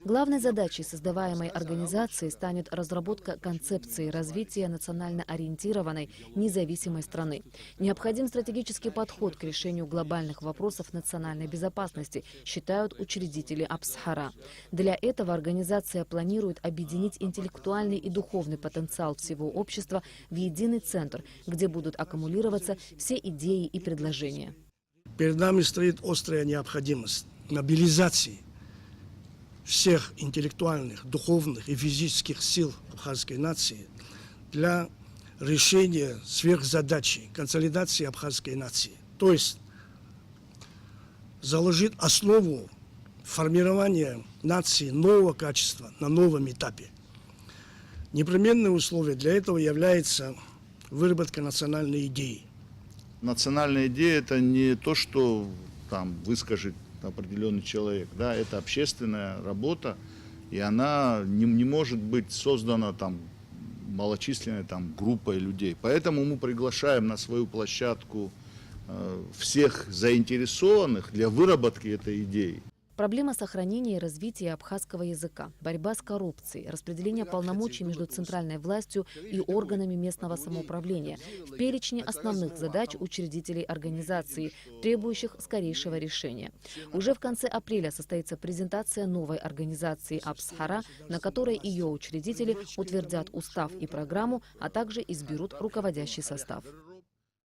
Главной задачей создаваемой организации станет разработка концепции развития национально ориентированной независимой страны. Необходим стратегический подход к решению глобальных вопросов национальной безопасности, считают учредители Абсхара. Для этого организация планирует объединить интеллектуальный и духовный потенциал всего общества в единый центр, где будут аккумулироваться все идеи и предложения. Перед нами стоит острая необходимость мобилизации всех интеллектуальных, духовных и физических сил абхазской нации для решения сверхзадачи консолидации абхазской нации. То есть заложить основу формирования нации нового качества на новом этапе. Непременное условие для этого является выработка национальной идеи. Национальная идея – это не то, что там выскажет определенный человек, да, это общественная работа, и она не может быть создана там малочисленной там группой людей. Поэтому мы приглашаем на свою площадку всех заинтересованных для выработки этой идеи. Проблема сохранения и развития абхазского языка, борьба с коррупцией, распределение полномочий между центральной властью и органами местного самоуправления в перечне основных задач учредителей организации, требующих скорейшего решения. Уже в конце апреля состоится презентация новой организации Абсхара, на которой ее учредители утвердят устав и программу, а также изберут руководящий состав.